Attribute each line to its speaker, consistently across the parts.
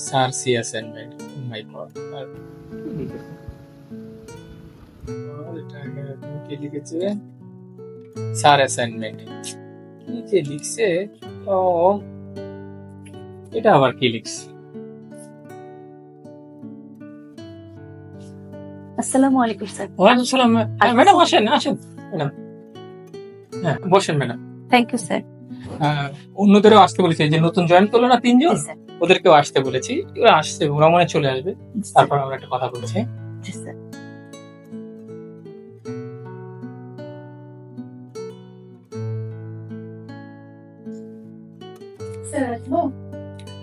Speaker 1: Sir see assignment, মাই god, আর কি লিখেছে sir assignment, কি যে লিখছে। ও এটা আবার কি লিখছে?
Speaker 2: আসসালামু আলাইকুম স্যার।
Speaker 1: ওয়ালাইকুম আসসালাম। ম্যাডাম আসেন আসেন ম্যাডাম, হ্যাঁ বসেন ম্যাডাম।
Speaker 2: Thank you sir.
Speaker 1: অন্যদেরও আসতে বলেছি, যে নতুন জয়েন করলো না 3 জন,
Speaker 2: জি স্যার।
Speaker 1: ওদেরকেও আসতে বলেছি, ওরা আসছে, ওরা মনে হয় চলে আসবে, তারপর আমরা একটা কথা বলছি।
Speaker 2: জি স্যার।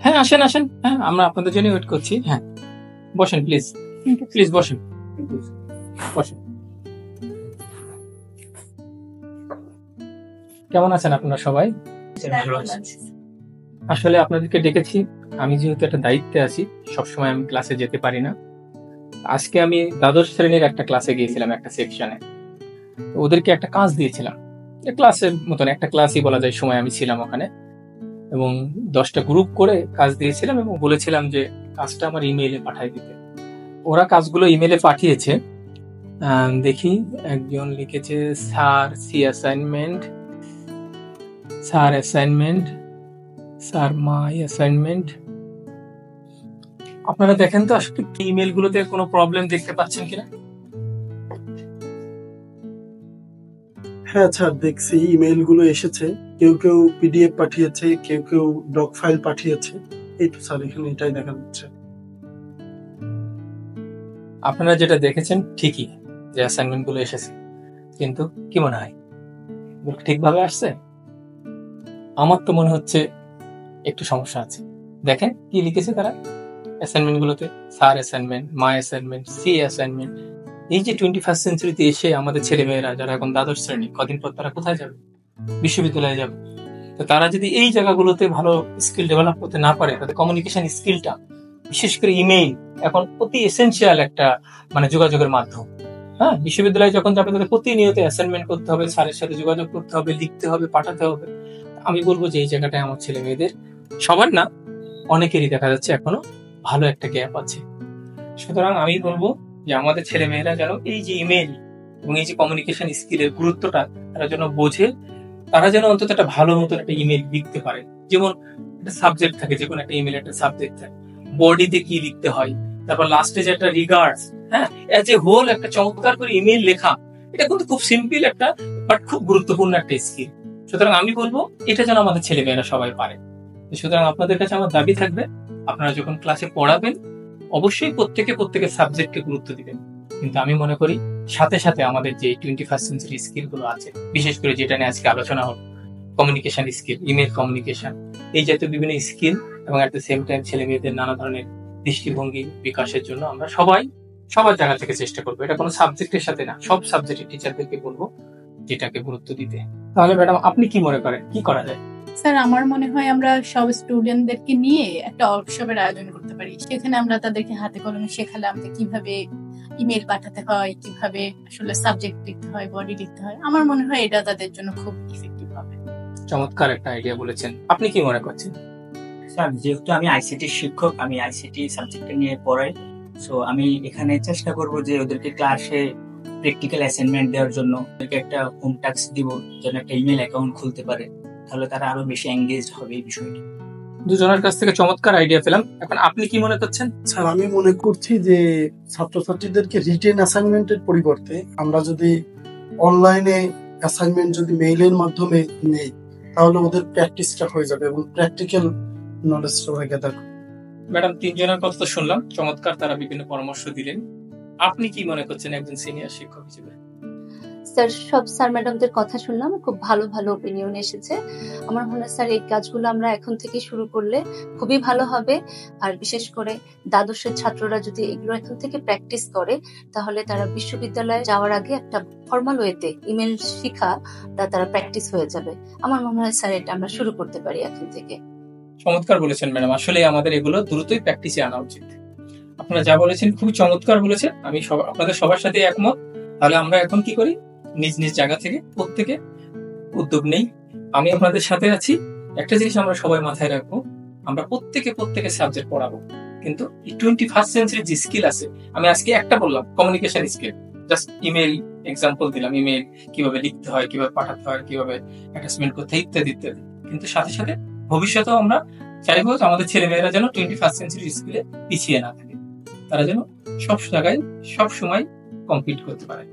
Speaker 1: হ্যাঁ আসেন আসেন, হ্যাঁ আমরা আপনাদের জন্য ওয়েট করছি। হ্যাঁ বসেন প্লিজ, প্লিজ বসেন বসেন। কেমন আছেন আপনারা সবাই? আসলে আপনাদেরকে ডেকেছি, আমি যেহেতু একটা দায়িত্বে আছি, সবসময় আমি ক্লাসে যেতে পারি না। আজকে আমি দ্বাদশ শ্রেণীর একটা ক্লাসে গিয়েছিলাম, একটা সেকশনে। ওদেরকে একটা কাজ দিয়েছিলাম, ক্লাসের মতন একটা ক্লাসই বলা যায়, সময় আমি ছিলাম ওখানে, এবং 10টা গ্রুপ করে কাজ দিয়েছিলাম এবং বলেছিলাম যে কাজটা আমার ইমেইলে পাঠিয়ে দিতে। ওরা কাজগুলো ইমেইলে পাঠিয়েছে। দেখি, একজন লিখেছে sir see assignment, sir assignment, sir my assignment. আপনারা দেখেন তো আসলে ইমেল গুলোতে কোনো প্রবলেম দেখতে পাচ্ছেন কিনা?
Speaker 3: হ্যাঁ স্যার, দেখছি ইমেইল গুলো এসেছে, কেউ কেউ পিডিএফ পাঠিয়েছে, কেউ কেউ ডক ফাইল পাঠিয়েছে। এই তো স্যার, এখানে এটাই দেখা যাচ্ছে।
Speaker 1: আপনারা যেটা দেখেছেন ঠিকই, যে অ্যাসাইনমেন্ট গুলো এসেছে, কিন্তু কি মনে হয় ঠিকভাবে আসছে? আমার তো মনে হচ্ছে একটু সমস্যা আছে। দেখেন কি লিখেছে তারা অ্যাসাইনমেন্ট গুলোতে, sir assignment, my assignment, see assignment. এই যে 21st সেঞ্চুরিতে এসে আমাদের ছেলেমেয়েরা যারা এখন দ্বাদশ শ্রেণী, কদিন পর তারা কোথায় যাবে? বিশ্ববিদ্যালয়ে যাবে। তো তারা যদি এই জায়গাগুলোতে ভালো স্কিল ডেভেলপ করতে না পারে, তাদের কমিউনিকেশন স্কিলটা, বিশেষ করে ইমেইল এখন অতি এসেনশিয়াল একটা যোগাযোগের মাধ্যম। হ্যাঁ, বিশ্ববিদ্যালয়ে যখন যাবে তাদের প্রতিনিয়ত অ্যাসাইনমেন্ট করতে হবে, স্যারের সাথে যোগাযোগ করতে হবে, লিখতে হবে, পাঠাতে হবে। আমি বলবো যে এই জায়গাটায় আমার ছেলে মেয়েদের, সবার না, অনেকেরই দেখা যাচ্ছে এখনো ভালো একটা গ্যাপ আছে। সুতরাং আমি বলবো যে আমাদের ছেলে মেয়েরা যেন এই যে ইমেইল এবং এই যে কমিউনিকেশন স্কিলের গুরুত্বটা তারা যেন বোঝে, তারা যেন অন্তত একটা ভালো মতো একটা ইমেইল লিখতে পারে। যেমন একটা সাবজেক্ট থাকে, যে কোনো একটা ইমেইল একটা সাবজেক্ট থাকে, বডিতে কি লিখতে হয়, তারপর লাস্টে যে একটা রিগার্ডস, হ্যাঁ, এজ এ হোল একটা চমৎকার করে ইমেইল লেখা, এটা কিন্তু খুব সিম্পল একটা বাট খুব গুরুত্বপূর্ণ একটা স্কিল। সুতরাং আমি বলবো এটা যেন আমাদের ছেলে মেয়েরা সবাই পারে। সুতরাং আপনাদের কাছে আমার দাবি থাকবে, আপনারা যখন ক্লাসে পড়াবেন অবশ্যই প্রত্যেকের সাবজেক্টকে গুরুত্ব দিবেন, কিন্তু আমি মনে করি সাথে সাথে আমাদের যে 21st সেঞ্চুরি স্কিল গুলো আছে, বিশেষ করে যেটা নিয়ে আজকে আলোচনা হলো, কমিউনিকেশন স্কিল, ইমেল কমিউনিকেশন, এই জাতীয় বিভিন্ন স্কিল, এবং এট দ্য সেম টাইম ছেলে মেয়েদের নানা ধরনের দৃষ্টিভঙ্গি বিকাশের জন্য আমরা সবাই সবার জায়গা থেকে চেষ্টা করবো। এটা কোনো সাবজেক্টের সাথে না, সব সাবজেক্টের টিচারদেরকে বলবো যেটাকে গুরুত্ব দিতে। তাহলে ম্যাডাম আপনি কি মনে করেন, কি করা যায়?
Speaker 4: স্যার, আমার মনে হয় আমরা সব স্টুডেন্টদেরকে নিয়ে একটা ওয়ার্কশপের আয়োজন করতে পারি। সেখানে আমরা তাদেরকে হাতে কলমে শেখালে আমাদের কিভাবে ইমেল পাঠাতে হয়, কিভাবে আসলে সাবজেক্ট লিখতে হয়, বডি লিখতে হয়। আমার মনে হয় এটা তাদের জন্য খুব ইফেক্টিভ হবে।
Speaker 1: চমৎকার একটা আইডিয়া বলেছেন। আপনি কি মনে করছেন?
Speaker 5: স্যার, যেহেতু আমি আইসিটি শিক্ষক, আমি আইসিটি সাবজেক্ট নিয়ে পড়াই, সো আমি এখানে চেষ্টা করব যে ওদেরকে ক্লাসে প্র্যাকটিক্যাল অ্যাসাইনমেন্ট দেওয়ার জন্য ওদেরকে একটা হোম টাস্ক দিব, যেন একটা ইমেল অ্যাকাউন্ট খুলতে পারে, তাহলে তারা আরো বেশি এঙ্গেজড হবে এই বিষয়টা।
Speaker 1: দুজনের কাছ থেকে চমৎকার আইডিয়া পেলাম। এখন আপনি কি মনে করছেন?
Speaker 3: স্যার, আমি মনে করছি যে ছাত্রছাত্রীদেরকে রিটেন অ্যাসাইনমেন্টের পরিবর্তে আমরা যদি অনলাইনে অ্যাসাইনমেন্ট যদি মেইলের মাধ্যমে নেই, তাহলে ওদের প্র্যাকটিসটা হয়ে যাবে এবং প্র্যাকটিক্যাল নলেজটা হয়ে গেছে।
Speaker 1: ম্যাডাম 3 জনের কথা তো শুনলাম, চমৎকার, তারা বিভিন্ন পরামর্শ দিলেন। আপনি কি মনে করছেন একজন সিনিয়র শিক্ষক হিসেবে?
Speaker 2: স্যার, সব স্যার ম্যাডামদের কথা শুনলাম, খুব ভালো ভালো ওপিনিয়ন এসেছে। আমার মনে হয় স্যার এই কাজগুলো আমরা এখন থেকে শুরু করলে খুবই ভালো হবে। আর বিশেষ করে দ্বাদশের ছাত্ররা যদি এগুলো এখন থেকে প্র্যাকটিস করে, তাহলে তারা বিশ্ববিদ্যালয়ে যাওয়ার আগে একটা ফর্মাল ওয়েতে ইমেল শিখা তারা প্র্যাকটিস হয়ে যাবে। আমার মনে হয় স্যার এটা আমরা শুরু করতে পারি এখন থেকে।
Speaker 1: চমৎকার বলেছেন ম্যাডাম, আসলে আমাদের এগুলো দ্রুতই প্র্যাকটিসে আনা উচিত। আপনারা যা বলেছেন খুবই চমৎকার বলেছেন, আমি আপনাদের সবার সাথে একমত। তাহলে আমরা এখন কি করি, নিজ নিজ জায়গা থেকে প্রত্যেকে উদ্যোগ নেই। আমি আপনাদের সাথে আছি। একটা জিনিস আমরা সবাই মাথায় রাখবো, আমরা প্রত্যেকে সাবজেক্ট পড়াবো, কিন্তু এই 21st সেঞ্চুরি যে স্কিল আছে, আমি আজকে একটা বললাম communication skill, just email example দিলাম, ইমেল কিভাবে লিখতে হয়, কিভাবে পাঠাতে হয়, কিভাবে অ্যাটাচমেন্ট করতে হয়, ইত্যাদি ইত্যাদি। কিন্তু সাথে সাথে ভবিষ্যতেও আমরা চাইবো যে আমাদের ছেলেমেয়েরা যেন 21st সেঞ্চুরি স্কিলে পিছিয়ে না থাকে, তারা যেন সব জায়গায় সব সময় কম্পিট করতে পারে।